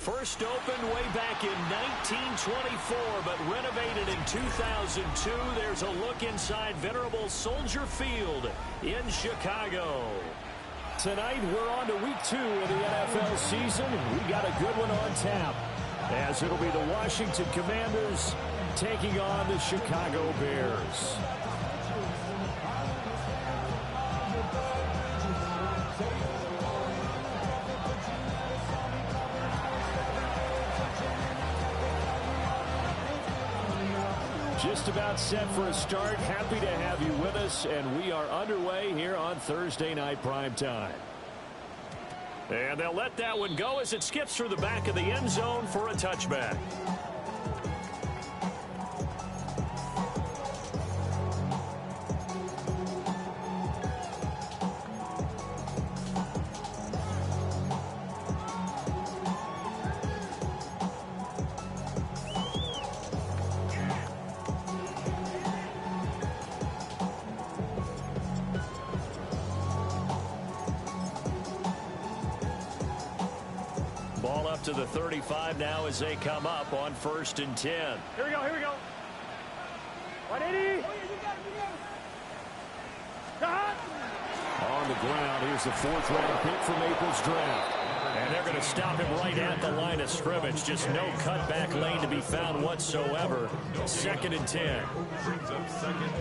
First opened way back in 1924, but renovated in 2002. There's a look inside venerable Soldier Field in Chicago. Tonight, we're on to week 2 of the NFL season. We got a good one on tap, as it'll be the Washington Commanders taking on the Chicago Bears. Just about set for a start. Happy to have you with us, and we are underway here on Thursday Night Primetime. And they'll let that one go as it skips through the back of the end zone for a touchback. Ball up to the 35 now as they come up on 1st and 10. Here we go, here we go. 180. On the ground, here's the 4th-round pick from Maple's draft. And they're going to stop him right at the line of scrimmage. Just no cutback lane to be found whatsoever. 2nd and 10.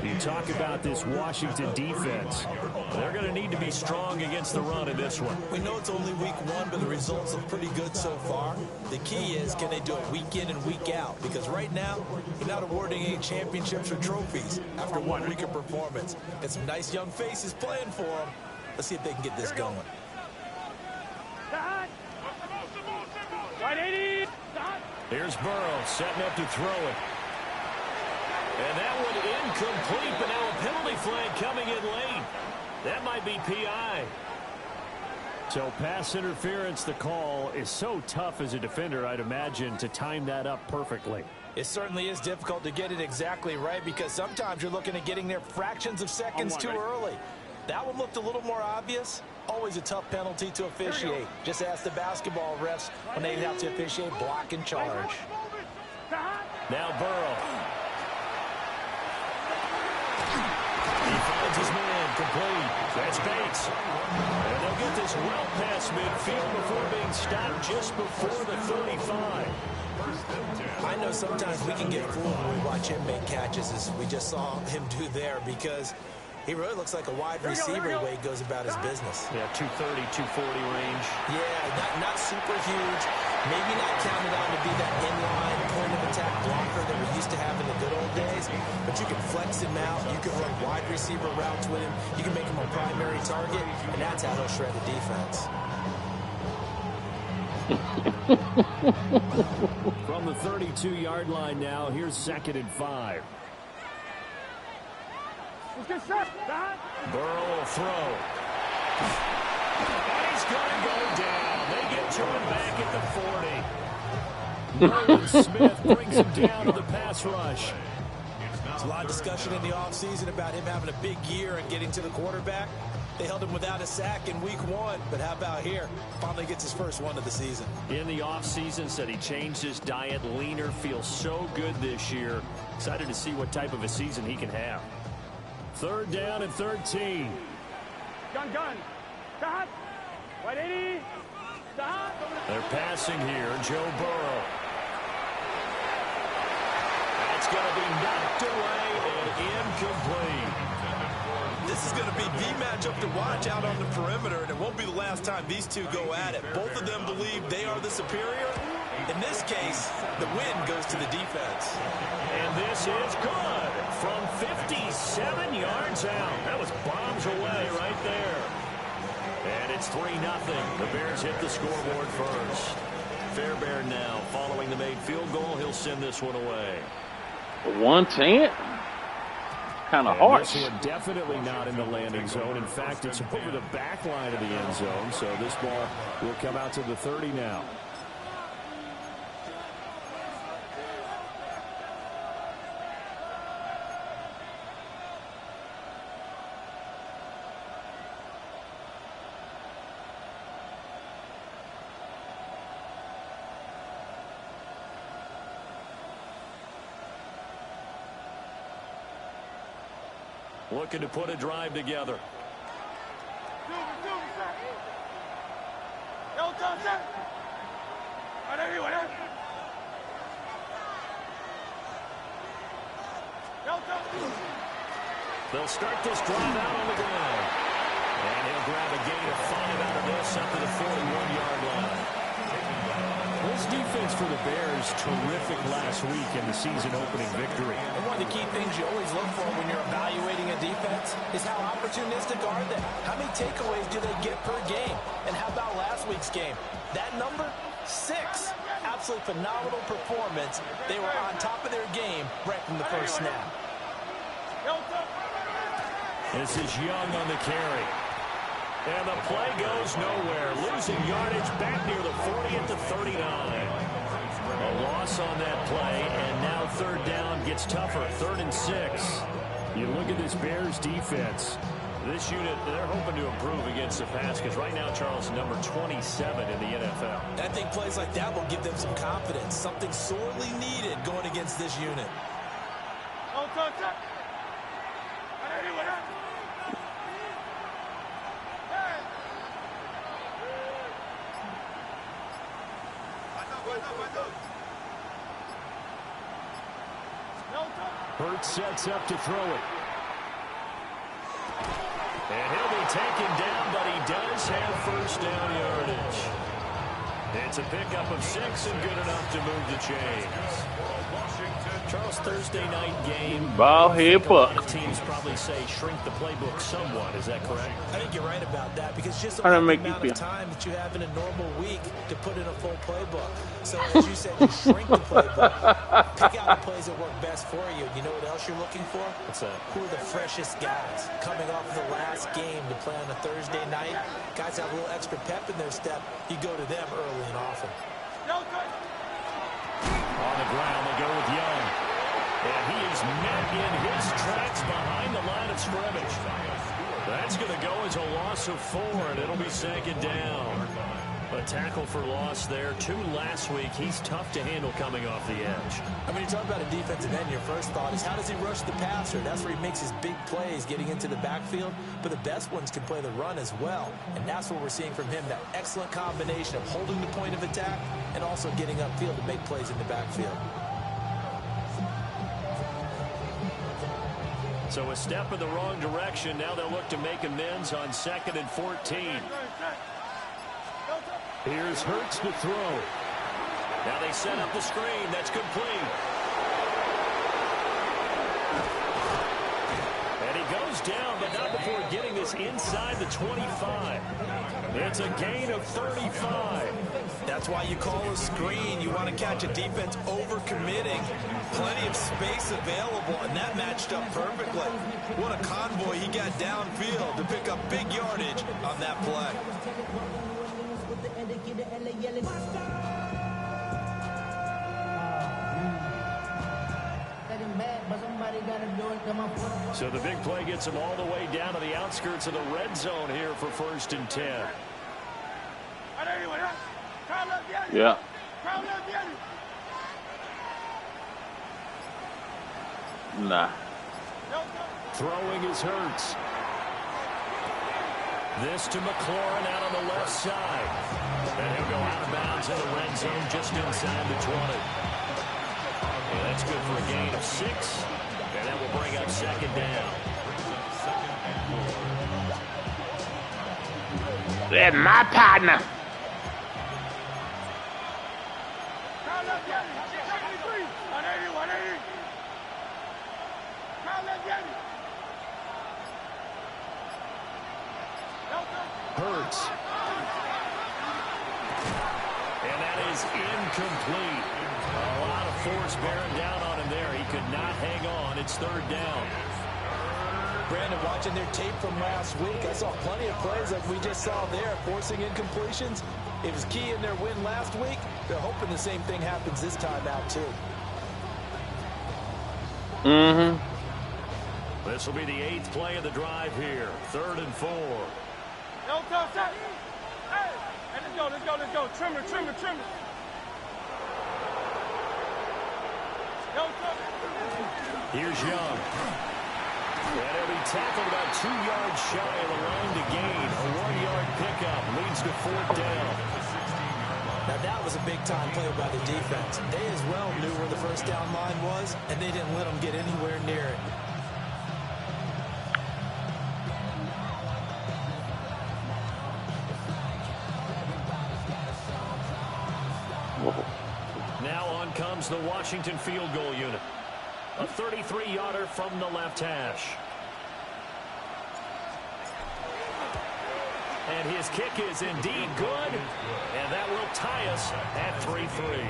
You talk about this Washington defense. They're going to need to be strong against the run in this one. We know it's only week 1, but the results look pretty good so far. The key is, can they do it week in and week out? Because right now, you're not awarding any championships or trophies after 1 week of performance. And some nice young faces playing for them. Let's see if they can get this going. 180. Here's Burrow setting up to throw it. And that one incomplete, but now a penalty flag coming in late. That might be PI. So pass interference, the call is so tough as a defender, I'd imagine, to time that up perfectly. It certainly is difficult to get it exactly right because sometimes you're looking at getting there fractions of seconds too early. That one looked a little more obvious. Always a tough penalty to officiate. Just ask the basketball refs when they have to officiate block and charge. Now Burrow. He finds his man complete. That's Bates. And they'll get this well past midfield before being stopped just before the 35. I know sometimes we can get fooled when we watch him make catches, as we just saw him do there, because he really looks like a wide receiver the way he goes about his business. Yeah, 230, 240 range. Yeah, not super huge. Maybe not counted on to be that inline point-of-attack blocker that we used to have in the good old days. But you can flex him out. You can run wide receiver routes with him. You can make him a primary target, and that's how he'll shred the defense. From the 32-yard line now, here's 2nd and 5. Burrow will throw. And he's going to go down. They get to him back at the 40. Nolan Smith brings him down to the pass rush. There's a lot of discussion in the offseason about him having a big year and getting to the quarterback. They held him without a sack in week 1, but how about here? Finally gets his first one of the season. In the offseason, said he changed his diet, leaner, feels so good this year. Excited to see what type of a season he can have. 3rd down and 13. Gun. Stop. 180. Stop. They're passing here. Joe Burrow. That's going to be knocked away and incomplete. This is going to be the matchup to watch out on the perimeter, and it won't be the last time these two go at it. Both of them believe they are the superior. In this case, the win goes to the defense. And this is good from 57 yards out. That was bombs away right there. And it's 3-0. The Bears hit the scoreboard first. Fairbairn now following the made field goal. He'll send this one away. 110. Kind of harsh. This one definitely not in the landing zone. In fact, it's over the back line of the end zone. So this ball will come out to the 30 now. Looking to put a drive together. They'll start this drive out on the ground. And he'll grab a gain of 5 out of this up to the 41-yard line. This defense for the Bears, terrific last week in the season-opening victory. And one of the key things you always look for when you're evaluating a defense is how opportunistic are they? How many takeaways do they get per game? And how about last week's game? That number, 6. Absolutely phenomenal performance. They were on top of their game right from the first snap. This is Young on the carry. And the play goes nowhere. Losing yardage back near the 40 at the 39. A loss on that play, and now third down gets tougher. 3rd and 6. You look at this Bears defense. This unit, they're hoping to improve against the pass because right now, Charles, number 27 in the NFL. I think plays like that will give them some confidence. Something sorely needed going against this unit. Hurts sets up to throw it. And he'll be taken down, but he does have first down yardage. It's a pickup of 6 and good enough to move the chains. Charles, Thursday night game. Ball head A lot of teams probably say shrink the playbook somewhat. Is that correct? I think you're right about that because just How the to make amount you of feel? time that you have in a normal week to put in a full playbook. So as you said, you shrink the playbook. Pick out the plays that work best for you. You know what else you're looking for? What's that? Who are the freshest guys coming off of the last game to play on a Thursday night? Guys have a little extra pep in their step. You go to them early and often. On the ground, they go with Young. And he is met in his tracks behind the line of scrimmage. That's going to go as a loss of 4, and it'll be 2nd down. A tackle for loss there. 2 last week. He's tough to handle coming off the edge. I mean, you talk about a defensive end, your first thought is how does he rush the passer? That's where he makes his big plays getting into the backfield. But the best ones can play the run as well. And that's what we're seeing from him, that excellent combination of holding the point of attack and also getting upfield to make plays in the backfield. So a step in the wrong direction. Now they'll look to make amends on 2nd and 14. Here's Hurts to throw. Now they set up the screen. That's complete. And he goes down, but not before getting this inside the 25. It's a gain of 35. That's why you call a screen. You want to catch a defense overcommitting. Plenty of space available, and that matched up perfectly. What a convoy he got downfield to pick up big yardage on that play. So the big play gets him all the way down to the outskirts of the red zone here for 1st and 10. Yeah. Nah. Throwing is Hurts. This to McLaurin out on the left side. And he'll go out of bounds in the red zone just inside the 20. And that's good for a gain of 6. And that will bring up 2nd down. That's my partner. Hurts. And that is incomplete. A lot of force bearing down on him there. He could not hang on. It's 3rd down. Brandon, watching their tape from last week, I saw plenty of plays like we just saw there, forcing incompletions. It was key in their win last week. They're hoping the same thing happens this time out, too. This will be the 8th play of the drive here. 3rd and 4. Hey, let's go. Trimmer. Here's Young. And he'll be tackled about 2 yards shy of the line to gain. A 1-yard pickup leads to 4th down. Now that was a big-time play by the defense. They as well knew where the first down line was, and they didn't let them get anywhere near it. Now on comes the Washington field goal unit. A 33-yarder from the left hash. And his kick is indeed good. And that will tie us at 3-3.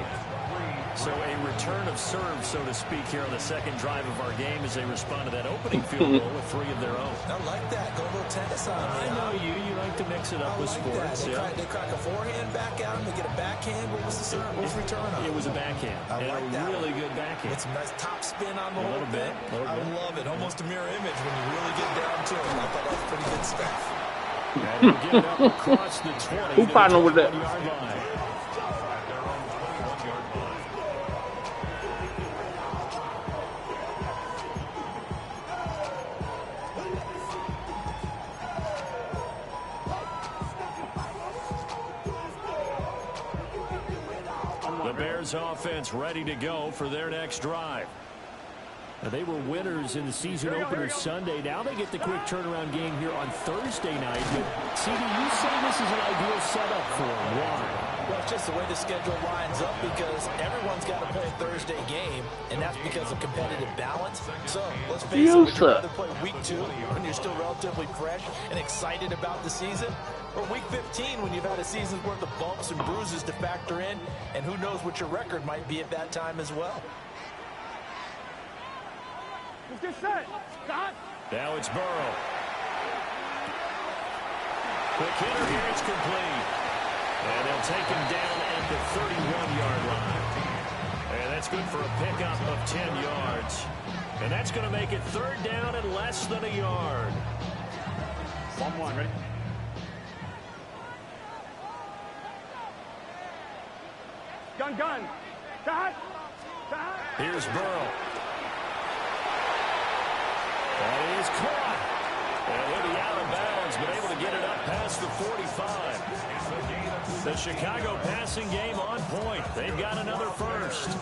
So a return of serve, so to speak, here on the second drive of our game as they respond to that opening field goal with 3 of their own. I like that. Go a little tennis on me. I know you. You like to mix it up with sports. They crack a forehand back out and they get a backhand. What was the serve? What was the return on? It was a backhand. I like that. Really good backhand. With some nice top spin on the whole thing. I love it. Almost a mirror image when you really get down to it. I thought that was pretty good stuff. And he'll get it up across the 20. Who partnered with that? Yard line. The Bears offense ready to go for their next drive. Now, they were winners in the season opener Sunday. Now they get the quick turnaround game here on Thursday night. But, CD, you say this is an ideal setup for them. Why? Well, it's just the way the schedule lines up because everyone's got to play a Thursday game, and that's because of competitive balance. So, let's face it, would you rather play week 2 when you're still relatively fresh and excited about the season? Or week 15 when you've had a season's worth of bumps and bruises to factor in, and who knows what your record might be at that time as well. Let's get set. Stop. Now it's Burrow. Quick hitter here, it's complete. And they'll take him down at the 31-yard line. And that's good for a pickup of 10 yards. And that's going to make it 3rd down and less than a yard. 1-1, ready? Gun. Stop. Here's Burrow. That is caught. And he'll be out of bounds, but able to get it up past the 45. The Chicago passing game on point. They've got another first.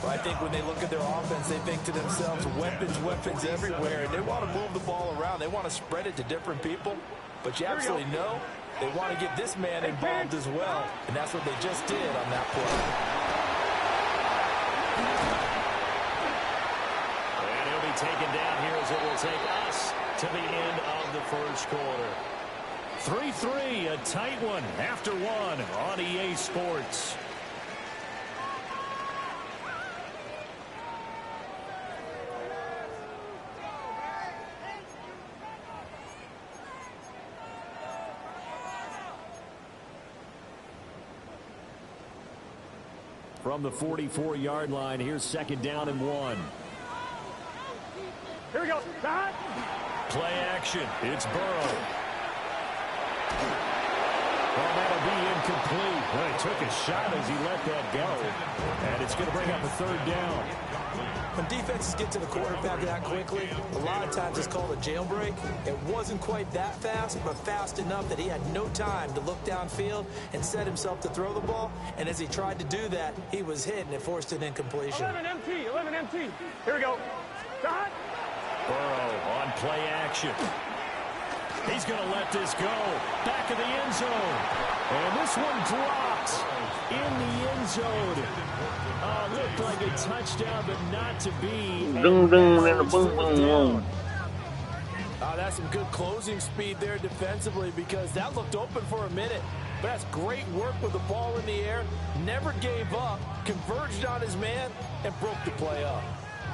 Well, I think when they look at their offense, they think to themselves, weapons everywhere, and they want to move the ball around. They want to spread it to different people, but you absolutely know they want to get this man involved as well, and that's what they just did on that play. Taken down here as it will take us to the end of the first quarter. 3-3, a tight one after 1 on EA Sports. From the 44-yard line, here's 2nd down and 1. Here we go. Stop. Play action. It's Burrow. Well, that'll be incomplete. Well, he took a shot as he let that go. And it's going to bring up a 3rd down. When defenses get to the quarterback that quickly, a lot of times it's called a jailbreak. It wasn't quite that fast, but fast enough that he had no time to look downfield and set himself to throw the ball. And as he tried to do that, he was hit and it forced an incompletion. 11 MT. Here we go. Stop. Burrow on play action. He's going to let this go. Back of the end zone. And this one drops in the end zone. Looked like a touchdown, but not to be. That's some good closing speed there defensively because that looked open for a minute. But that's great work with the ball in the air. Never gave up. Converged on his man and broke the play up.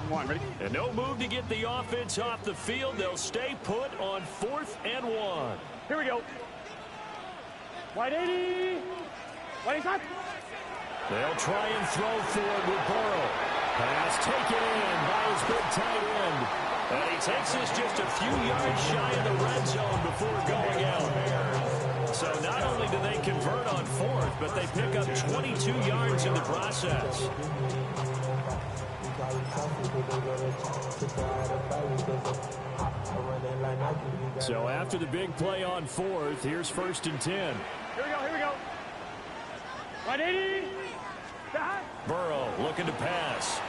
1, ready? And no move to get the offense off the field. They'll stay put on 4th and 1. Here we go. Wide 80. Wide shot. They'll try and throw forward with Burrow. Pass taken in by his big tight end. And he takes this just a few yards shy of the red zone before going out. So not only do they convert on 4th, but they pick up 22 yards in the process. So after the big play on fourth, here's 1st and 10. Here we go. 180. Burrow looking to pass.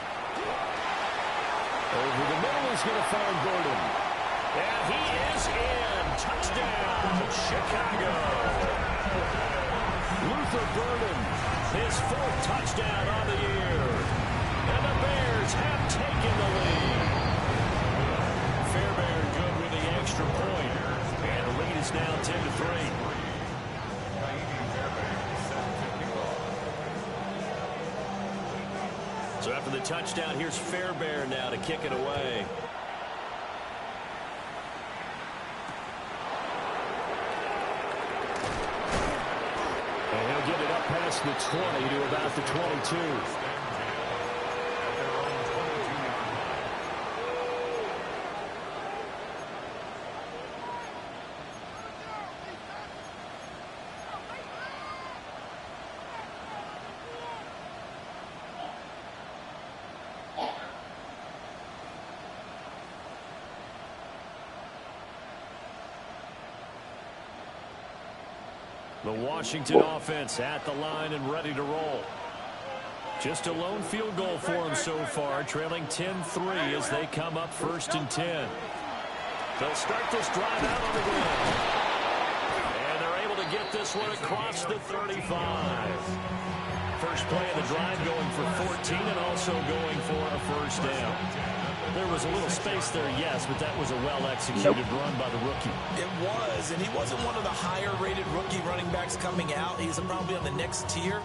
Over the middle, he's going to find Gordon. And he is in. Touchdown, Chicago. Luther Burden, his 4th touchdown on the year. And the Bears have taken the lead. Fairbairn good with the extra point. And the lead is now 10-3. So after the touchdown, here's Fairbairn now to kick it away. And he'll get it up past the 20 to about the 22. The Washington offense at the line and ready to roll. Just a lone field goal for them so far, trailing 10-3 as they come up 1st and 10. They'll start this drive out on the ground. And they're able to get this one across the 35. First play of the drive going for 14 and also going for a 1st down. There was a little space there, yes, but that was a well-executed run by the rookie. It was, and he wasn't one of the higher-rated rookie running backs coming out. He's probably on the next tier.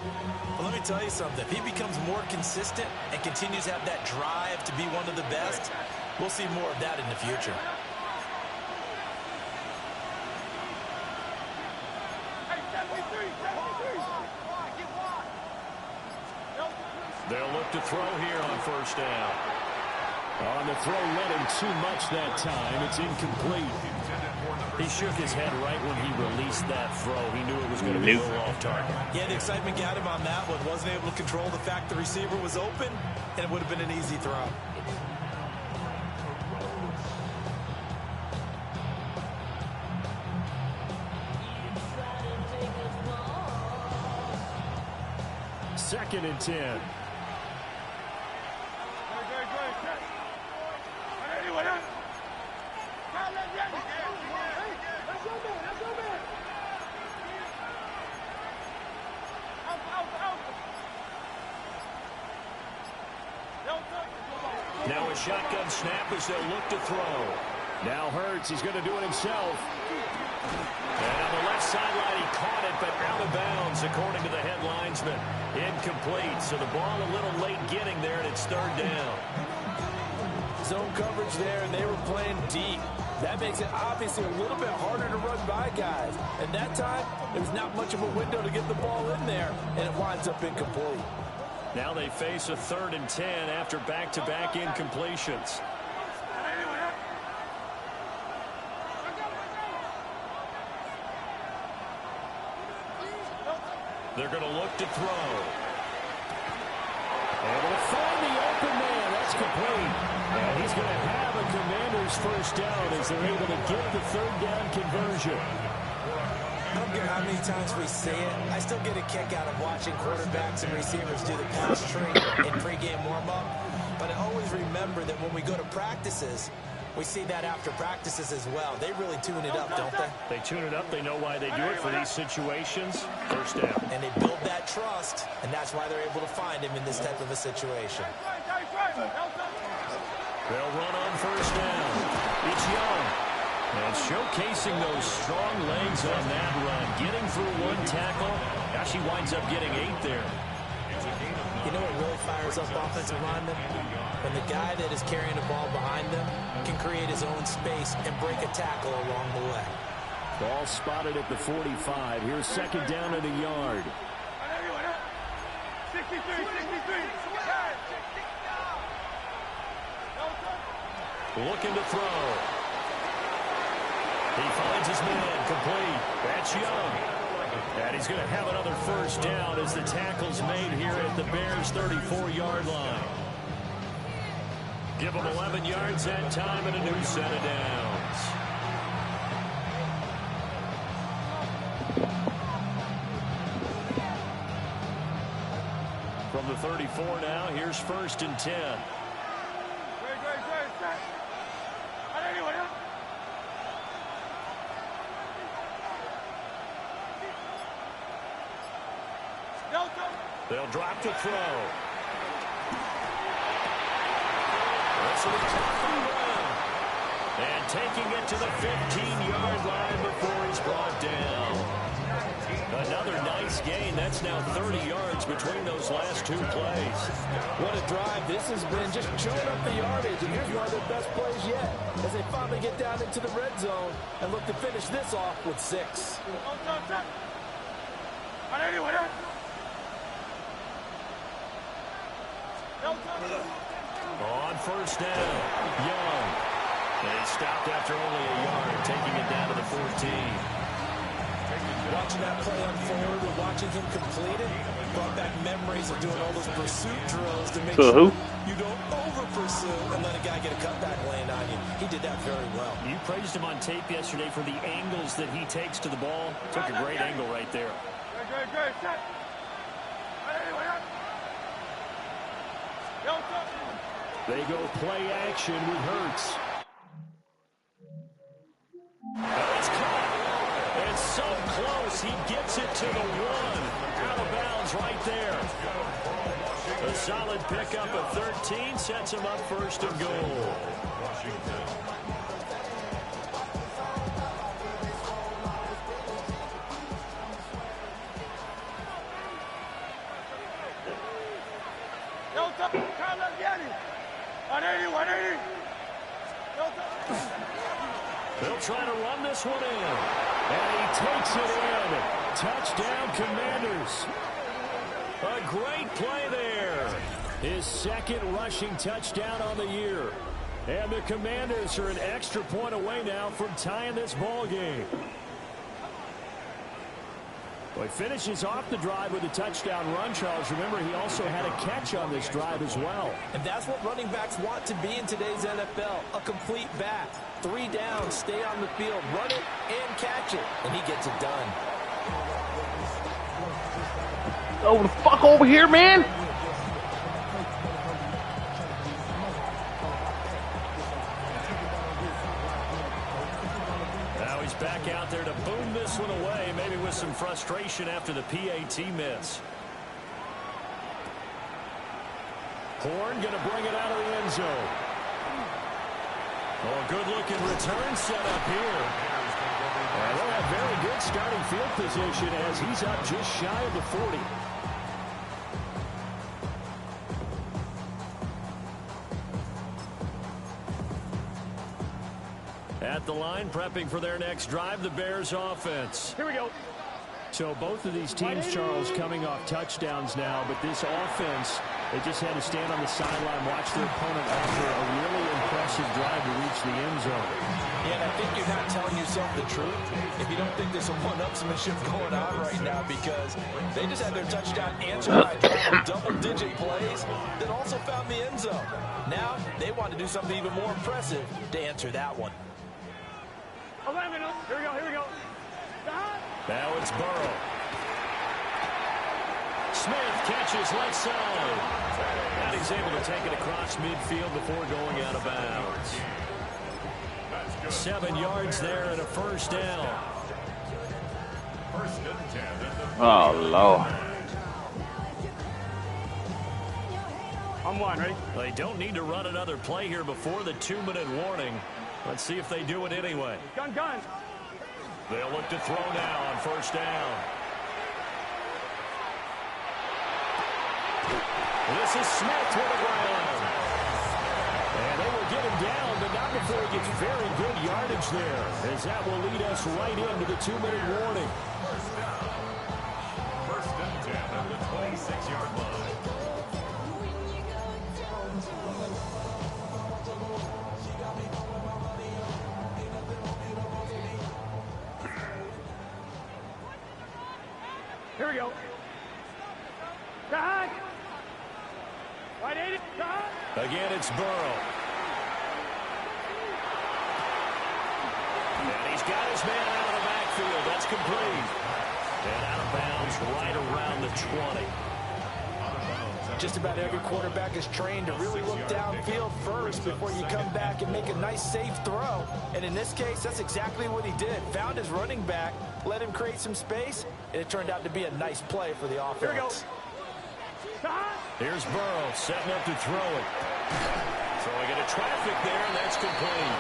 But let me tell you something. If he becomes more consistent and continues to have that drive to be one of the best, we'll see more of that in the future. They'll look to throw here on 1st down. On the throw, led him too much that time. It's incomplete. He shook his head right when he released that throw. He knew it was going to be a little off target. Yeah, the excitement got him on that one. Wasn't able to control the fact the receiver was open, and it would have been an easy throw. Second and 10. Now a shotgun snap as they'll look to throw. Now Hurts, he's going to do it himself. And on the left sideline, he caught it, but out of bounds, according to the head linesman. Incomplete, so the ball a little late getting there, and it's 3rd down. Zone coverage there, and they were playing deep. That makes it obviously a little bit harder to run by guys. And that time, there was not much of a window to get the ball in there, and it winds up incomplete. Now they face a 3rd and 10 after back-to-back incompletions. They're going to look to throw. Able to find the open man. That's complete. And he's going to have a Commander's 1st down as they're able to get the 3rd down conversion. I don't care how many times we say it, I still get a kick out of watching quarterbacks and receivers do the pass tree in pregame warm-up. But I always remember that when we go to practices, we see that after practices as well. They really tune it up, don't they? They tune it up. They know why they do it for these situations. 1st down. And they build that trust, and that's why they're able to find him in this type of a situation. They'll run on 1st down. It's Young. And showcasing those strong legs on that run. Getting through one tackle. Actually winds up getting 8 there. You know what really fires up offensive linemen? When the guy that is carrying the ball behind them can create his own space and break a tackle along the way. Ball spotted at the 45. Here's 2nd down and a yard. 63. Looking to throw. He finds his man complete. That's Young. And he's going to have another 1st down as the tackle's made here at the Bears' 34-yard line. Give them 11 yards that time and a new set of downs. From the 34 now, here's 1st and 10. They'll drop the throw. And taking it to the 15-yard line before he's brought down. Another nice gain. That's now 30 yards between those last two plays. What a drive this has been, just chewing up the yardage. And here's one of their best plays yet as they finally get down into the red zone and look to finish this off with 6. On 1st down, Young. They stopped after only a yard, taking it down to the 14. Watching that play unfold and watching him complete it brought back memories of doing all those pursuit drills to make sure you don't over-pursue and let a guy get a cutback land on you. He did that very well. You praised him on tape yesterday for the angles that he takes to the ball. Took a great angle right there. They go play action with Hurts. It's caught. It's so close. He gets it to the 1. Out of bounds right there. A solid pickup of 13 sets him up 1st and goal. They'll try to run this one in. And he takes it in. Touchdown, Commanders. A great play there. His 2nd rushing touchdown on the year. And the Commanders are an extra point away now from tying this ball game. Well, he finishes off the drive with a touchdown run, Charles. Remember, he also had a catch on this drive as well. And that's what running backs want to be in today's NFL, a complete back. 3 down, stay on the field, run it, and catch it. And he gets it done. Oh, the fuck over here, man! Now he's back out there to boom this one away, maybe with some frustration after the PAT miss. Horn going to bring it out of the end zone. Oh, good-looking return set up here. And they'll have very good starting field position as he's up just shy of the 40. At the line, prepping for their next drive, the Bears offense. Here we go. So both of these teams, Charles, coming off touchdowns now, but this offense, they just had to stand on the sideline, watch their opponent offer a really impressive drive to reach the end zone. Yeah, and I think you're not telling yourself the truth if you don't think there's some one-upsmanship going on right now, because they just had their touchdown answered by double-digit plays, then also found the end zone. Now they want to do something even more impressive to answer that one. Here we go, here we go. Now it's Burrow. Smith catches left side. And he's able to take it across midfield before going out of bounds. 7 yards there and a 1st down. Oh, Lord. On 1, ready? They don't need to run another play here before the 2-minute warning. Let's see if they do it anyway. Gun. They'll look to throw now on 1st down. This is Smith with the ground. And they will get him down, but not before he gets very good yardage there, as that will lead us right into the 2-minute warning. 1st and 10 at the 26-yard line. Here we go. Back. Right 80. Again, it's Burrow. And he's got his man out of the backfield. That's complete. And out of bounds right around the 20. Just about every quarterback is trained to really look downfield first before you come back and make a nice, safe throw. And in this case, that's exactly what he did. Found his running back, let him create some space, and it turned out to be a nice play for the offense. Here we go. Here's Burrow setting up to throw it. Throwing into traffic there, and that's complete.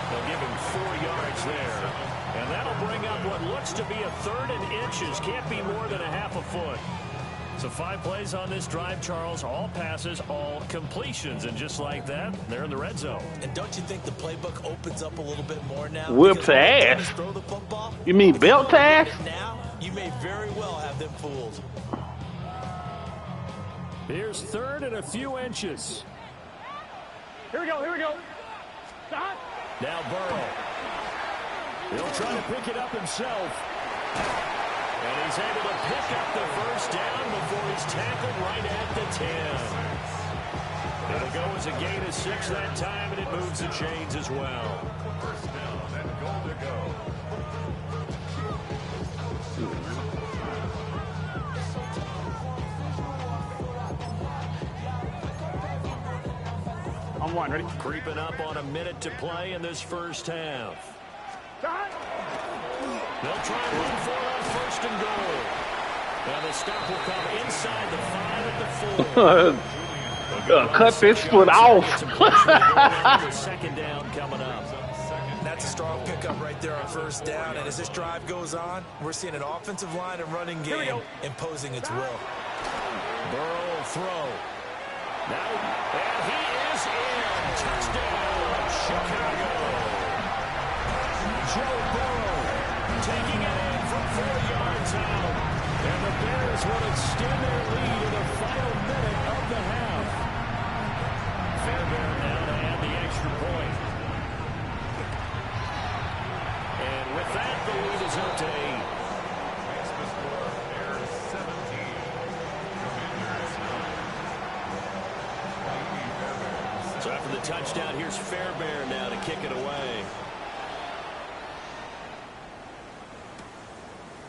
They'll give him 4 yards there. And that'll bring up what looks to be a 3rd and inches. Can't be more than a half a foot. So 5 plays on this drive, Charles. All passes, all completions. And just like that, they're in the red zone. And don't you think the playbook opens up a little bit more now? Whip to ass. Throw the football. You mean belt to ass? Now, you may very well have them fooled. Here's 3rd and a few inches. Here we go. Here we go. Now Burrow. He'll try to pick it up himself. And he's able to pick up the first down before he's tackled right at the 10. It'll go as a gain of 6 that time, and it moves the chains as well. First down and goal to go. On 1, ready? Creeping up on a minute to play in this first half. They'll try and run for it on 1st and goal. Now the stop will come inside the 5 at the 4. Cut this foot off. Second down coming up. That's a strong pickup right there on 1st down. And as this drive goes on, we're seeing an offensive line and running game imposing its will. Burrow will throw. Now, and he is in. Touchdown, Chicago. Joe Burrow taking it in from 4 yards out. And the Bears will extend their lead in the final minute of the half. Fairbairn now to add the extra point. And with that, the lead is up to 8. So after the touchdown, here's Fairbairn now to kick it away.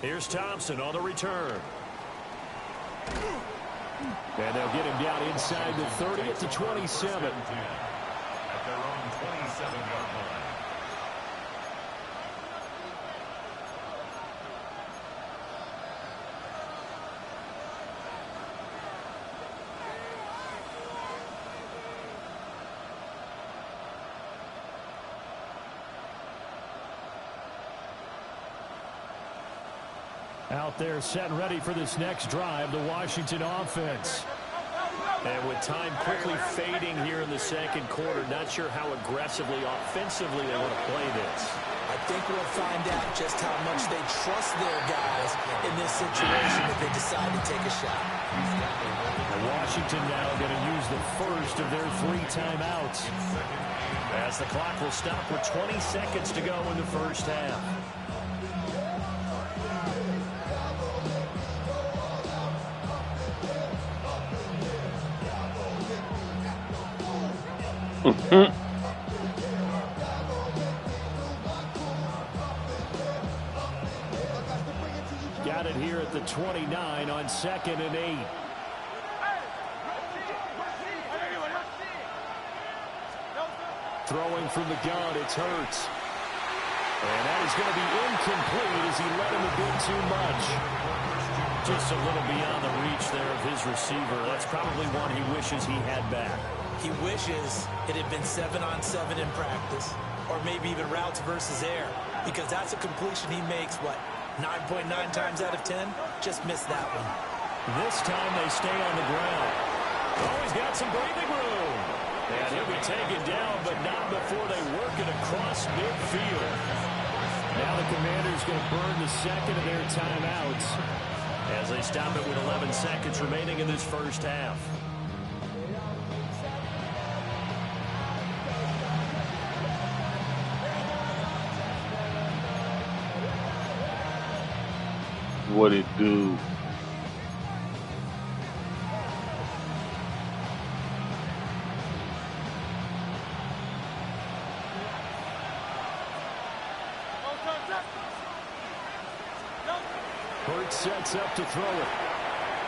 Here's Thompson on the return. And they'll get him down inside the 30 at the 27. At their own 27-yard line. Out there set and ready for this next drive, the Washington offense. And with time quickly fading here in the second quarter, not sure how aggressively, offensively they want to play this. I think we'll find out just how much they trust their guys in this situation if they decide to take a shot. And Washington now going to use the first of their 3 timeouts. As the clock will stop with 20 seconds to go in the first half. Got it here at the 29 on 2nd and 8. Throwing from the gun, it's Hurts. And that is going to be incomplete as he let him a bit too much. Just a little beyond the reach there of his receiver. That's probably one he wishes he had back. He wishes it had been 7-on-7 in practice, or maybe even routes versus air, because that's a completion he makes, what, 9.9 times out of 10? Just missed that one. This time they stay on the ground. Oh, he's got some breathing room. And he'll be taken down, but not before they work it across midfield. Now the Commanders going to burn the second of their timeouts as they stop it with 11 seconds remaining in this first half. What it do? Hurts sets up to throw it.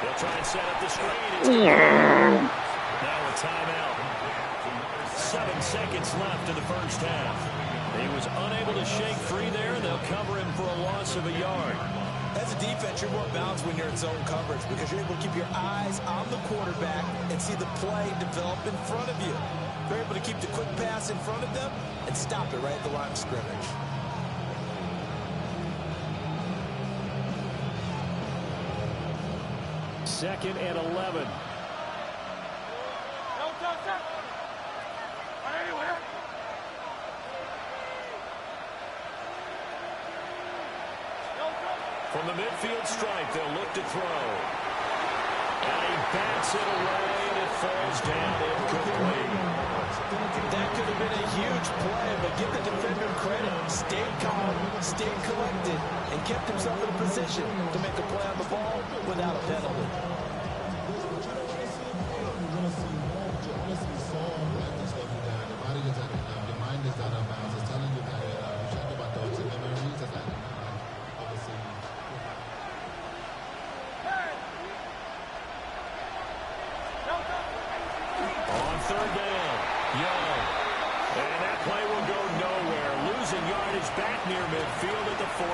They'll try and set up the screen. It's now a timeout. 7 seconds left in the first half. He was unable to shake free there. They'll cover him for a loss of a yard. As a defense, you're more balanced when you're in zone coverage because you're able to keep your eyes on the quarterback and see the play develop in front of you. They're able to keep the quick pass in front of them and stop it right at the line of scrimmage. Second and 11. From the midfield stripe, they'll look to throw. And he bats it away, and it falls down incomplete. That could have been a huge play, but give the defender credit. Stayed calm, stayed collected, and kept himself in a position to make a play on the ball without a penalty. On third down, Young. And that play will go nowhere. Losing yardage back near midfield at the 49.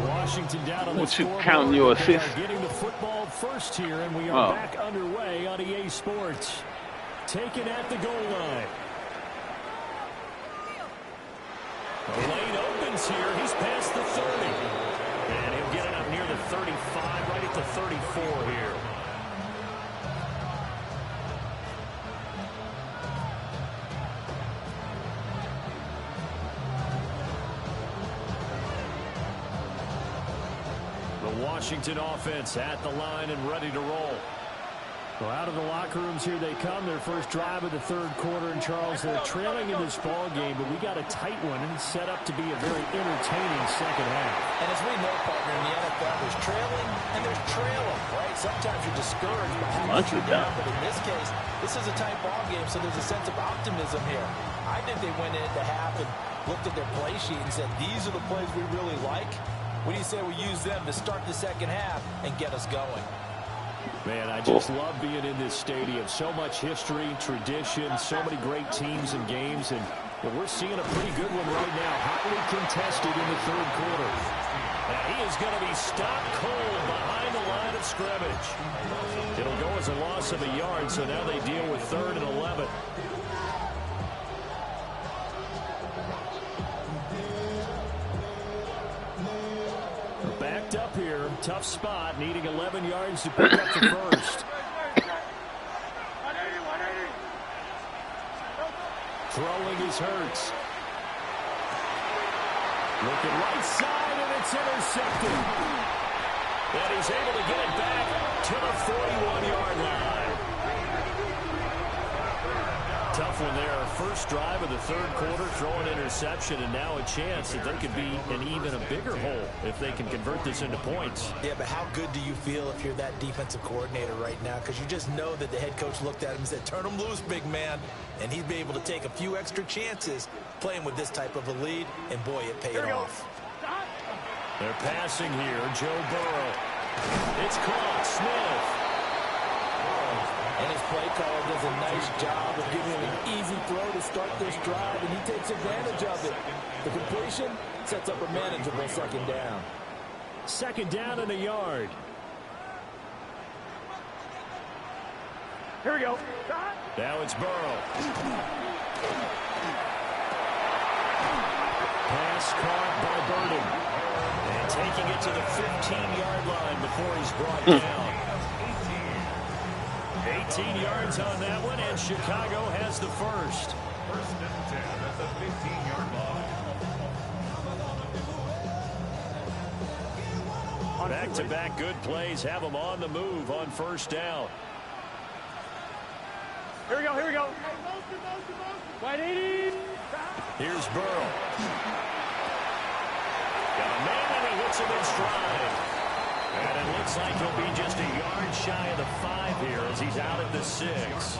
Washington down on the scoreboard. Counting your assists. Getting the football first here, and we are back underway on EA Sports. Taken at the goal line. The lane opens here. He's past the 30. And he'll get it up near the 35, right at the 34 here. The Washington offense at the line and ready to roll. Well, out of the locker rooms here they come. Their first drive of the third quarter. And, Charles, they're trailing in this ball game, but we got a tight one, and it's set up to be a very entertaining second half. And as we know, partner, in the NFL, there's trailing and there's trailing, right? Sometimes you're discouraged by having to shoot down, but in this case, this is a tight ball game, so there's a sense of optimism here. I think they went in at the half and looked at their play sheet and said, these are the plays we really like. What do you say we use them to start the second half and get us going? Man, I just love being in this stadium. So much history, tradition, so many great teams and games. And we're seeing a pretty good one right now. Hotly contested in the third quarter. And he is going to be stopped cold behind the line of scrimmage. It'll go as a loss of a yard, so now they deal with 3rd and 11. Backed up here, tough spot, needing 11 yards to pick up the first. Throwing is Hurts. Looking right side, and it's intercepted. And he's able to get it back to the 41-yard line. Tough one there. First drive of the third quarter, throwing interception, and now a chance that they could be in even a bigger hole if they can convert this into points. Yeah, but how good do you feel if you're that defensive coordinator right now? Because you just know that the head coach looked at him and said, turn him loose, big man. And he'd be able to take a few extra chances playing with this type of a lead, and boy, it paid off. They're passing here. Joe Burrow. It's caught. Smith. And his play caller does a nice job of giving him an easy throw to start this drive, and he takes advantage of it. The completion sets up a manageable second down. Second down and a yard. Here we go. Now it's Burrow. Pass caught by Burden. And taking it to the 15-yard line before he's brought down. 18 yards on that one, and Chicago has the first. First and 10 at the 15-yard line. Back-to-back good plays have them on the move on first down. Here we go, here we go. Wide 80. Here's Burrow. Got a man, and he hits him in stride. Looks like he'll be just a yard shy of the 5 here as he's out at the 6.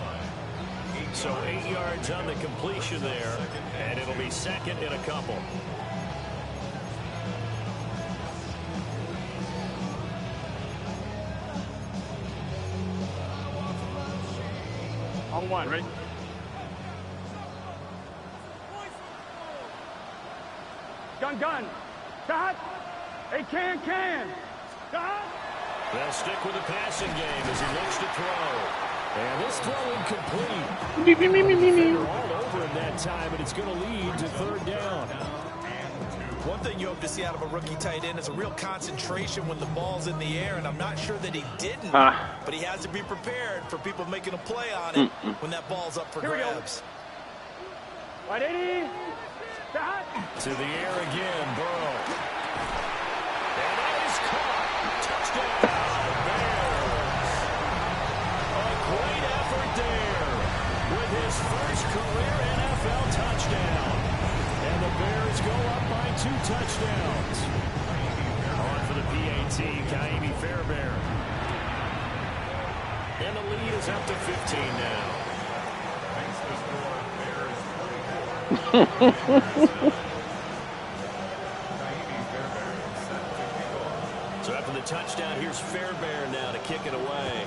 So 8 yards on the completion there, and it'll be second and a couple. On one, ready? Gun. Cut. Hey, can. Cut. They'll stick with the passing game as he looks to throw. And this throw incomplete. Me. All over in that time, and it's going to lead to 3rd down. One thing you hope to see out of a rookie tight end is a real concentration when the ball's in the air, and I'm not sure that he didn't, but he has to be prepared for people making a play on it when that ball's up for grabs. 180. Cut. To the air again, Burrow. And that is caught. Touchdown, Bears. A great effort there with his first career NFL touchdown. And the Bears go up by 2 touchdowns. On for the PAT, Kaimi Fairbairn. And the lead is up to 15 now. So after the touchdown, here's Fairbairn now to kick it away.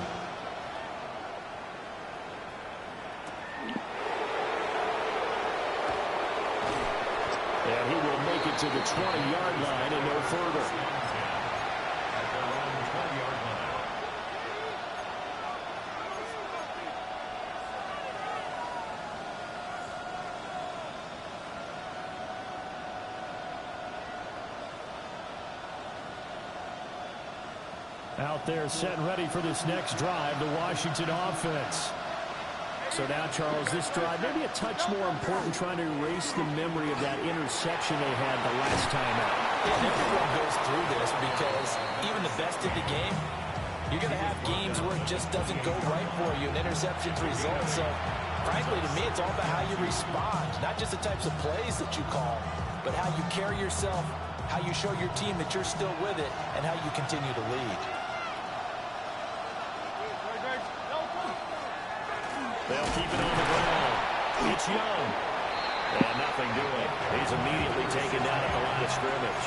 And he will make it to the 20-yard line and no further. Out there set and ready for this next drive, the Washington offense. So now, Charles, this drive maybe a touch more important, trying to erase the memory of that interception they had the last time out. Yeah, everyone goes through this because even the best in the game, you're going to have games where it just doesn't go right for you, and interceptions result. So, frankly, to me, it's all about how you respond, not just the types of plays that you call, but how you carry yourself, how you show your team that you're still with it, and how you continue to lead. They'll keep it on the ground. It's Young. And nothing doing. He's immediately taken down at the line of scrimmage.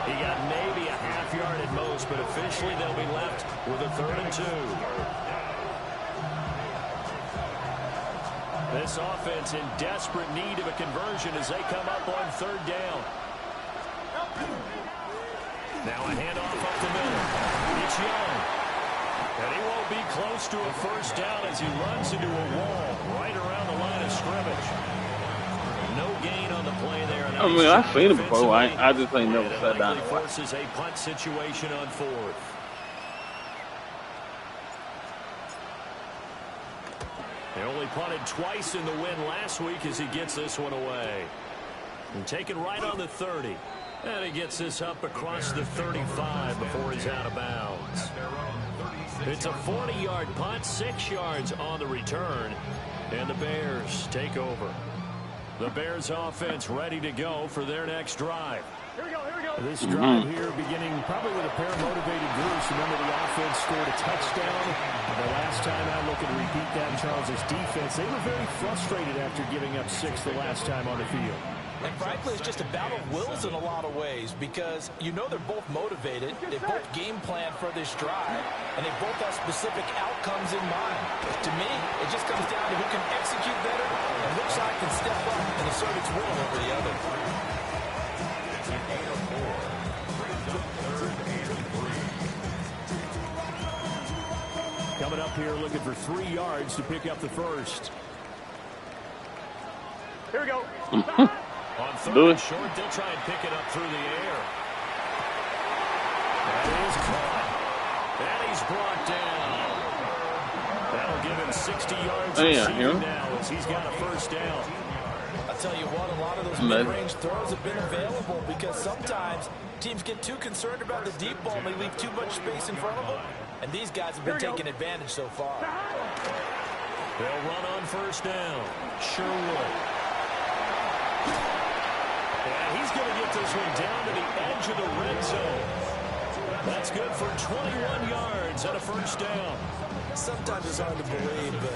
He got maybe a half yard at most, but officially they'll be left with a 3rd and 2. This offense in desperate need of a conversion as they come up on 3rd down. Now a handoff up the middle. It's Young. And he won't be close to a 1st down as he runs into a wall right around the line of scrimmage. No gain on the play there. I mean, I've seen it before. I just ain't never sat down. Forces a punt situation on 4th. They only punted twice in the win last week as he gets this one away. And taken right on the 30. And he gets this up across the 35 before he's out of bounds. It's a 40-yard punt, 6 yards on the return, and the Bears take over. The Bears offense ready to go for their next drive. Here we go. This drive here beginning probably with a pair of motivated groups. Remember, the offense scored a touchdown. The last time out, looking to repeat that, Charles' defense, they were very frustrated after giving up 6 the last time on the field. And frankly, it's just a battle of wills in a lot of ways because you know they're both motivated, they both game plan for this drive, and they both have specific outcomes in mind. To me, it just comes down to who can execute better and which side can step up and assert its will over the other. Coming up here looking for 3 yards to pick up the 1st. Here we go. On 3rd and short, they'll try and pick it up through the air. That is caught. And he's brought down. That'll give him 60 yards receiving now as he's got a 1st down. I'll tell you what, a lot of those mid-range throws have been available because sometimes teams get too concerned about the deep ball and they leave too much space in front of them. And these guys have been taking advantage so far. They'll run on 1st down. Sherwood. And he's going to get this one down to the edge of the red zone. That's good for 21 yards and a first down. Sometimes it's hard to believe, but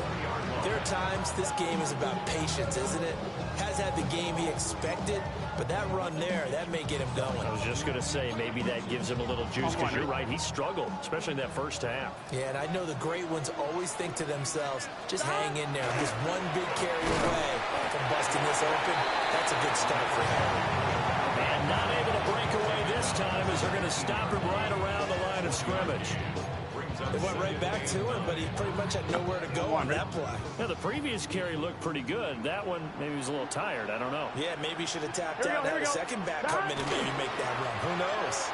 there are times this game is about patience, isn't it? Has had the game he expected, but that run there, that may get him going. I was just going to say, maybe that gives him a little juice, because you're right, he struggled, especially in that first half. Yeah, and I know the great ones always think to themselves, just hang in there. Just one big carry away from busting this open. That's a good start for him. And not able to break away this time, as they're going to stop him right around the line of scrimmage. They went right back to him, but he pretty much had nowhere to go on that play. Yeah, the previous carry looked pretty good. That one, maybe he was a little tired. I don't know. Yeah, maybe he should have tapped out, had a second back come in and maybe make that run. Who knows?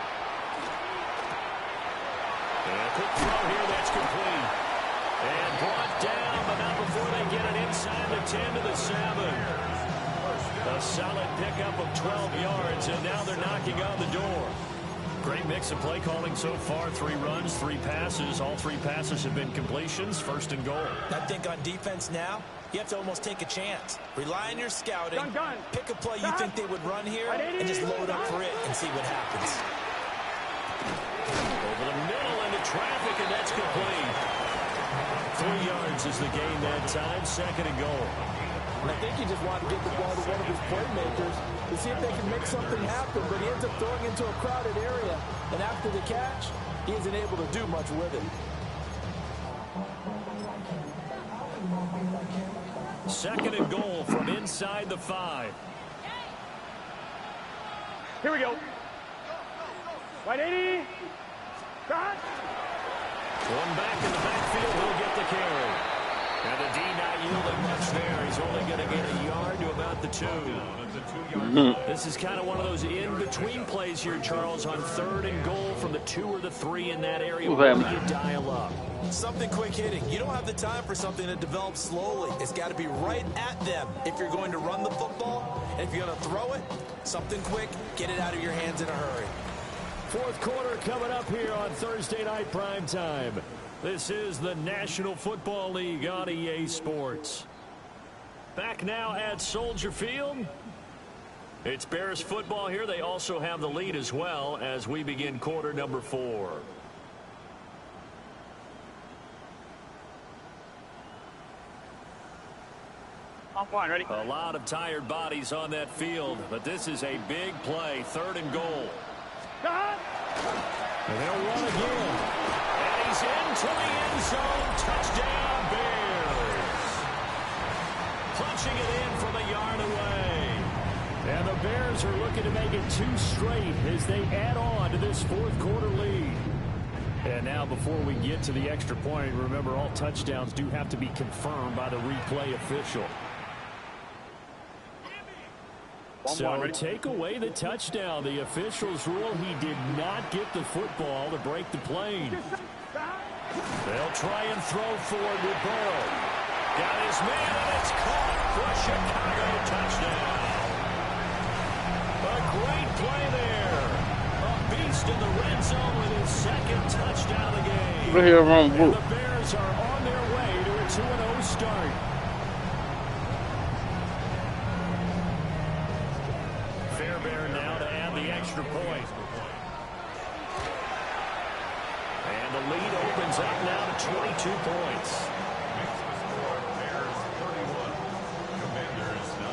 And a quick throw here, that's complete. And brought down, but not before they get it inside the 10 to the 7. A solid pickup of 12 yards, and now they're knocking on the door. Great mix of play calling so far. 3 runs, 3 passes. All 3 passes have been completions. First and goal. I think on defense now, you have to almost take a chance. Rely on your scouting. Pick a play you think they would run here, and just load up for it and see what happens. Over the middle into traffic, and that's complete. 3 yards is the gain that time. Second and goal. And I think he just wanted to get the ball to one of his playmakers to see if they can make something happen, but he ends up throwing into a crowded area. And after the catch, he isn't able to do much with it. Second and goal from inside the 5. Here we go. Right 80. Cut. One back in the backfield. He'll get the carry. And the D not yielding much there. He's only going to get a yard to about the 2. This is kind of one of those in-between plays here, Charles, on third and goal from the 2 or the 3 in that area. Where do you dial up? Something quick hitting. You don't have the time for something that develops slowly. It's got to be right at them if you're going to run the football. And if you're going to throw it, something quick, get it out of your hands in a hurry. Fourth quarter coming up here on Thursday Night Prime Time. This is the National Football League on EA Sports. Back now at Soldier Field. It's Bears football here. They also have the lead as well as we begin quarter number 4. Offline, ready? A lot of tired bodies on that field, but this is a big play. Third and goal. Cut. And they'll run again. And he's into the end zone. Touchdown, Bears. Punching it in from a yard away. And the Bears are looking to make it 2 straight as they add on to this fourth quarter lead. And now before we get to the extra point, remember all touchdowns do have to be confirmed by the replay official. So take away the touchdown. The officials rule he did not get the football to break the plane. They'll try and throw forward with Burrow. Got his man, and it's caught for a Chicago touchdown. A great play there. A beast in the red zone with his second touchdown of the game. And the Bears are on their way to a 2-0 start. Fairbairn now to add the extra point. And the lead opens up now to 22 points. Bears 31, Commanders 9.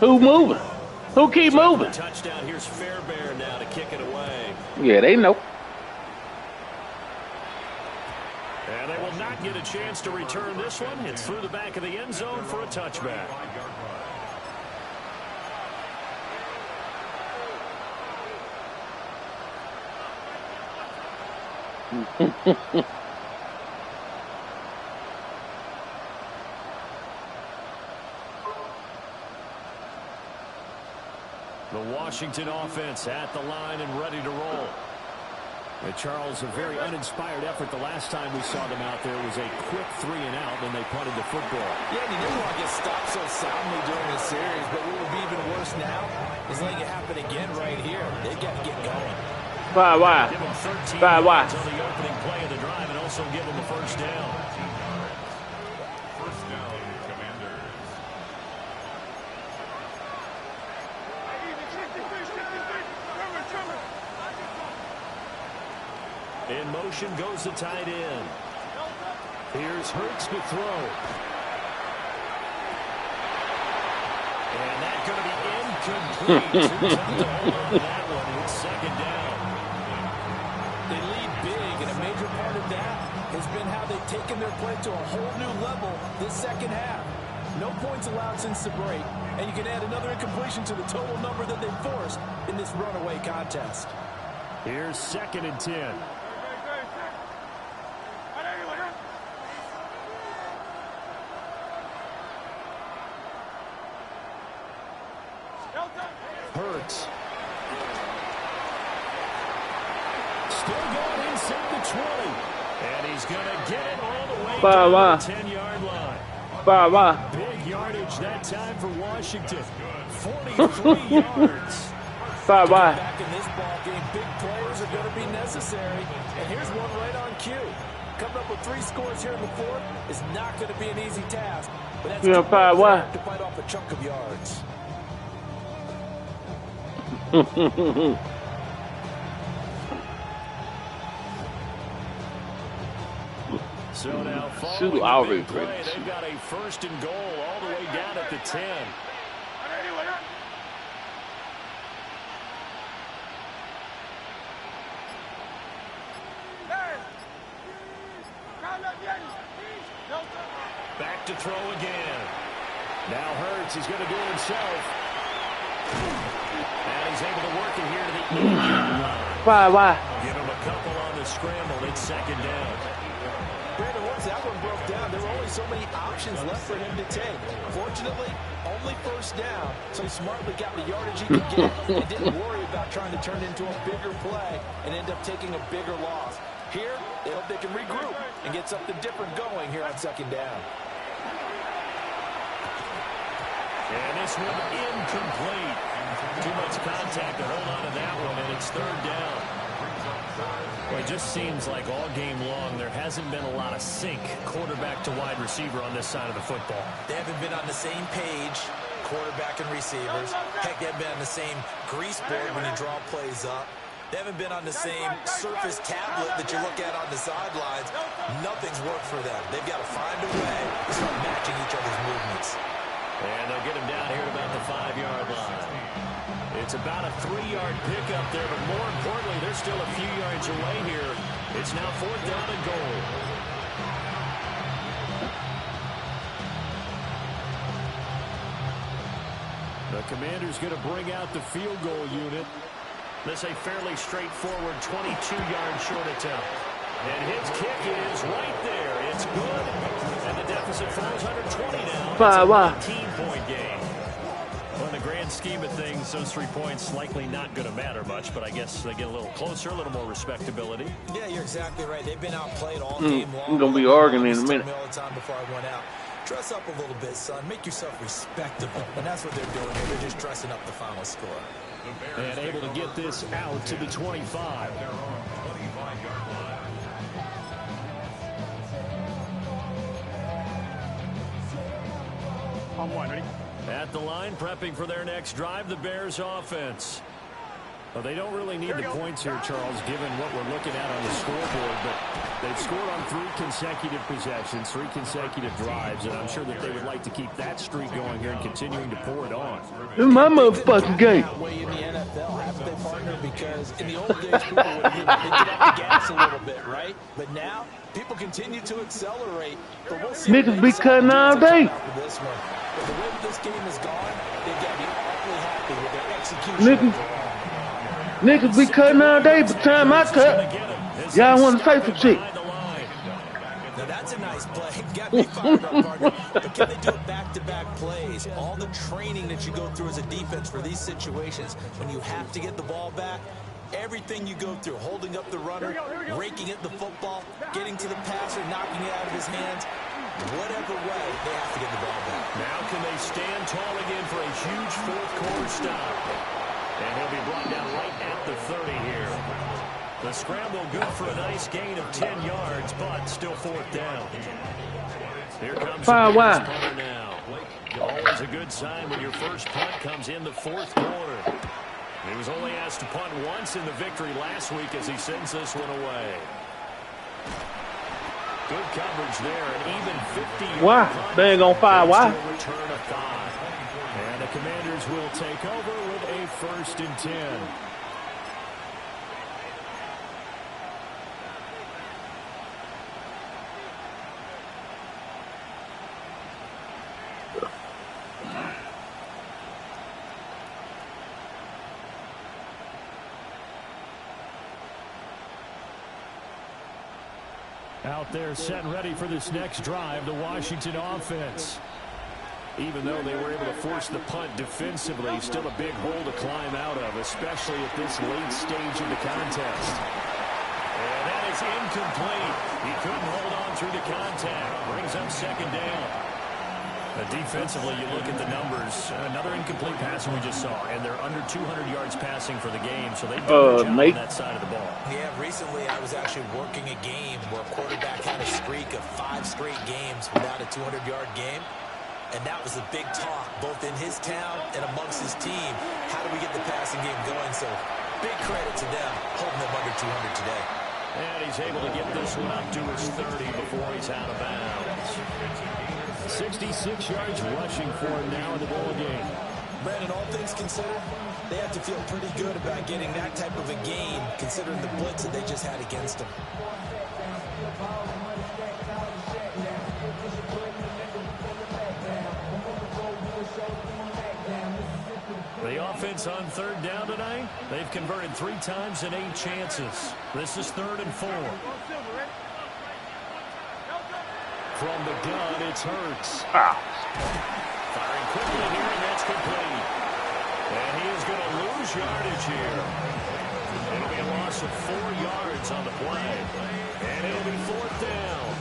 Who moving? Who keep moving? Touchdown. Here's Fairbairn now to kick it away. Yeah, they know. And they will not get a chance to return this one. It's through the back of the end zone for a touchback. The Washington offense at the line and ready to roll. And Charles, a very uninspired effort the last time we saw them out there was a quick 3 and out when they punted the football. Yeah, and he didn't want to get stopped so soundly during the series, but what would be even worse now is letting it happen again right here. They've got to get going. Five wide. Give him 13 Five wide. yards on the opening play of the drive and also give him a first down. First down, Commanders. In motion goes the tight end. Here's Hurts to throw. And that's going to be incomplete. Too tough to hold on to that one. It's second down. They lead big, and a major part of that has been how they've taken their play to a whole new level this second half. No points allowed since the break, and you can add another incompletion to the total number that they forced in this runaway contest. Here's 2nd and 10. Hurts. Still going inside the 20. And he's going to get it all the way down to the 10-yard line. Five wide. Big yardage that time for Washington. 43 yards. Five wide. Back in this ball game, big players are going to be necessary. And here's one right on cue. Coming up with 3 scores here in the fourth is not going to be an easy task. But that's Yeah, five wide. to fight off a chunk of yards. So now Shoot, following already the big play, pretty. they've got a 1st and goal all the way down at the 10. Back to throw again. Now Hurts, he's going to do it himself. And he's able to work it here to the 8-yard line. Five wide. Give him a couple on the scramble. It's second down. Brandon, once that one broke down, there were only so many options left for him to take. Fortunately, only 1st down, so he smartly got the yardage he could get and didn't worry about trying to turn it into a bigger play and end up taking a bigger loss. Here, they hope they can regroup and get something different going here on 2nd down. And this one incomplete. Too much contact to hold on to that one, and it's 3rd down. Well, it just seems like all game long there hasn't been a lot of sync quarterback to wide receiver on this side of the football. They haven't been on the same page, quarterback and receivers. Heck, they haven't been on the same grease board when you draw plays up. They haven't been on the same Surface tablet that you look at on the sidelines. Nothing's worked for them. They've got to find a way to start matching each other's movements. And they'll get him down here at about the 5-yard line. It's about a 3-yard pickup there, but more importantly, they're still a few yards away here. It's now 4th down and goal. The Commanders going to bring out the field goal unit. This a fairly straightforward 22-yard short attempt. And his kick is right there. It's good. And the deficit falls under 20 now. Five wide. 18-point game. Well, in the grand scheme of things, those 3 points likely not going to matter much, but I guess they get a little closer, a little more respectability. Yeah, you're exactly right. They've been outplayed all game long. I'm going to be arguing in a minute. All the time before I went out. Dress up a little bit, son. Make yourself respectable. And that's what they're doing here. They're just dressing up the final score. And able to get this out to the 25. They're on 25-yard line. On 1, ready? At the line, prepping for their next drive, the Bears offense. Well, they don't really need the points here, Charles, given what we're looking at on the scoreboard, but they've scored on 3 consecutive possessions, 3 consecutive drives, and I'm sure that they would like to keep that streak going here and continuing to pour it on. In my motherfucking game. That way in the NFL, haven't they, partner? Because in the old days, people would get off the gas a little bit, right? But now, people continue to accelerate. But we'll see. Niggas be cutting all day. This one. But the way that this game has gone, they've got to be awfully happy with their execution. Niggas be cutting all day, but time I cut, y'all want to say some shit. Now that's a nice play. Got me fired up, partner. But can they do it back-to-back plays? All the training that you go through as a defense for these situations, when you have to get the ball back, everything you go through, holding up the runner, raking at the football, getting to the passer, knocking it out of his hands, whatever way, they have to get the ball back. Now can they stand tall again for a huge fourth quarter stop? And he'll be brought down right at the 30 here. The scramble good for a nice gain of 10 yards, but still fourth down. Here comes the Bears punter now. Always a good sign when your first punt comes in the fourth quarter. He was only asked to punt once in the victory last week as he sends this one away. Good coverage there, an even 50. Why? They ain't gonna fire. Why? Return of 5. And the Commanders will take over with a 1st and 10. Out there set and ready for this next drive, the Washington offense. Even though they were able to force the punt defensively, still a big hole to climb out of, especially at this late stage of the contest. And that is incomplete. He couldn't hold on through the contact. Brings up 2nd down. Defensively, you look at the numbers. Another incomplete pass we just saw, and they're under 200 yards passing for the game, so they've done a job on that side of the ball. Yeah, recently I was actually working a game where a quarterback had a streak of 5 straight games without a 200-yard game, and that was a big talk, both in his town and amongst his team. How do we get the passing game going? So big credit to them holding them under 200 today. And he's able to get this one up to his 30 before he's out of bounds. 66 yards rushing for him now in the ball game. Brandon, all things considered, they have to feel pretty good about getting that type of a gain, considering the blitz that they just had against them. The offense on 3rd down tonight, they've converted 3 times in 8 chances. This is 3rd and 4. From the gun, it's Hurts. Firing quickly here, and that's complete. And he is going to lose yardage here. It'll be a loss of 4 yards on the play. And it'll be 4th down.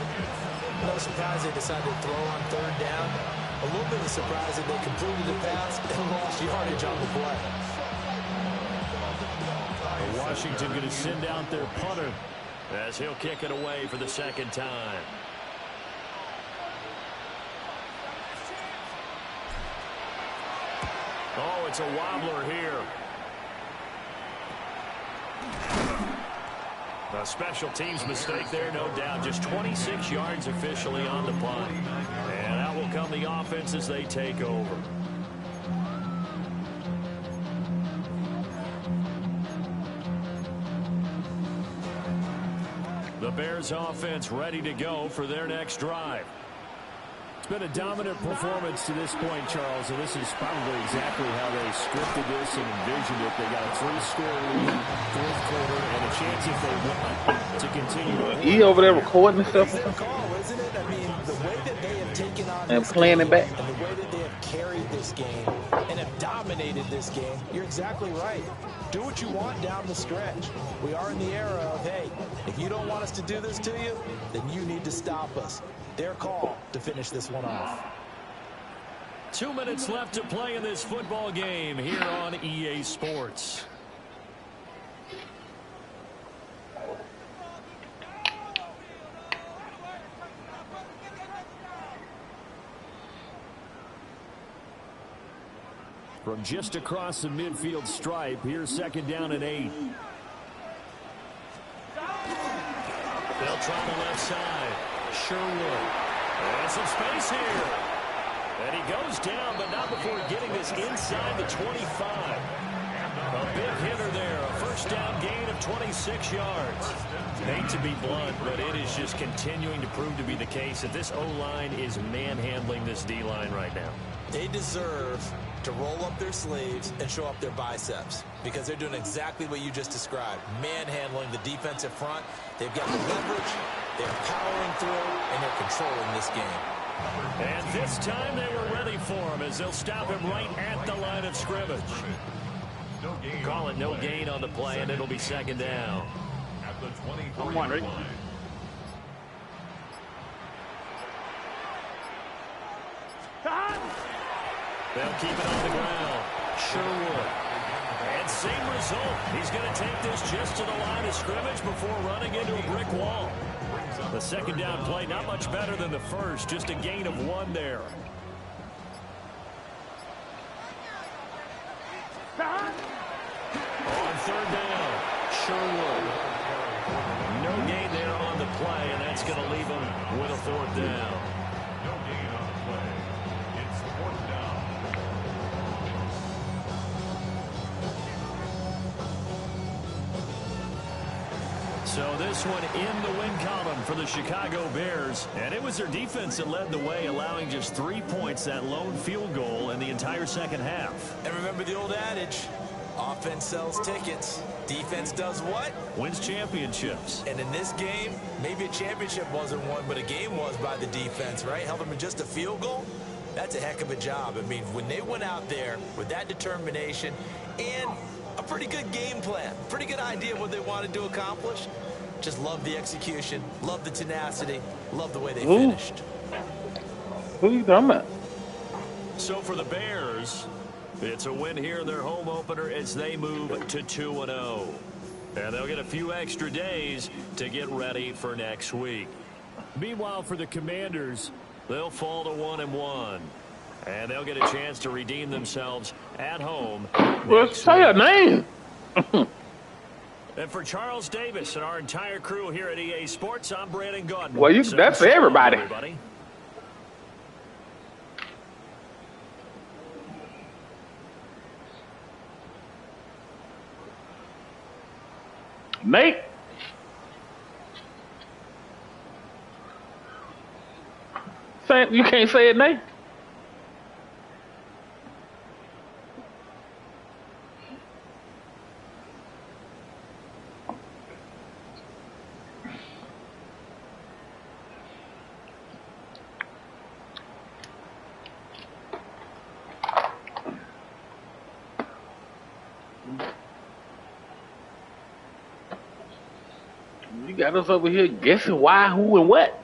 No surprise they decided to throw on 3rd down. A little bit of surprise that they completed the pass and lost yardage on the play. Washington going to send out their punter as he'll kick it away for the 2nd time. Oh, it's a wobbler here. A special teams mistake there, no doubt. Just 26 yards officially on the punt. And out will come the offense as they take over. The Bears offense ready to go for their next drive. It's been a dominant performance to this point, Charles, and this is probably exactly how they scripted this and envisioned it. They got a 3-score lead, 4th quarter, and a chance if they want to continue. He over there recording himself It's their call, isn't it? I mean, the way that they have taken on and this playing game it back. and the way that they have carried this game and have dominated this game, you're exactly right. Do what you want down the stretch. We are in the era of, hey, if you don't want us to do this to you, then you need to stop us. Their call to finish this one off. 2 minutes left to play in this football game here on EA Sports. From just across the midfield stripe, here's 2nd down and 8. They'll try the left side. Sherwood. And some space here. And he goes down, but not before getting this inside the 25. A big hitter there. A 1st down gain of 26 yards. Hate to be blunt, but it is just continuing to prove to be the case that this O-line is manhandling this D-line right now. They deserve to roll up their sleeves and show up their biceps because they're doing exactly what you just described. Manhandling the defensive front. They've got the leverage, they're powering through, and they're controlling this game. And this time they were ready for him as they'll stop him right at the line of scrimmage. Call it no gain on the play, and it'll be 2nd down. At the 23 I'm wondering. line. They'll keep it on the ground. Sherwood. And And same result. He's going to take this just to the line of scrimmage before running into a brick wall. The second down play, not much better than the first, just a gain of 1 there. On third down, Sherwood. No gain there on the play, and that's going to leave him with a 4th down. No gain on the play. It's 4th down. So this one in the win column for the Chicago Bears. And it was their defense that led the way, allowing just 3 points, that lone field goal in the entire second half. And remember the old adage, offense sells tickets. Defense does what? Wins championships. And in this game, maybe a championship wasn't won, but a game was by the defense, right? Held them to just a field goal. That's a heck of a job. I mean, when they went out there with that determination and a pretty good game plan, pretty good idea of what they wanted to accomplish, just love the execution, love the tenacity, love the way they finished. Who you talking about? So for the Bears, it's a win here in their home opener as they move to 2-0. And they'll get a few extra days to get ready for next week. Meanwhile, for the Commanders, they'll fall to 1-1. And they'll get a chance to redeem themselves at home. Well, say a name. And for Charles Davis and our entire crew here at EA Sports, I'm Brandon Gaudin. Well, that's for everybody. Nate. You can't say it, Nate. You got us over here guessing why, who, and what.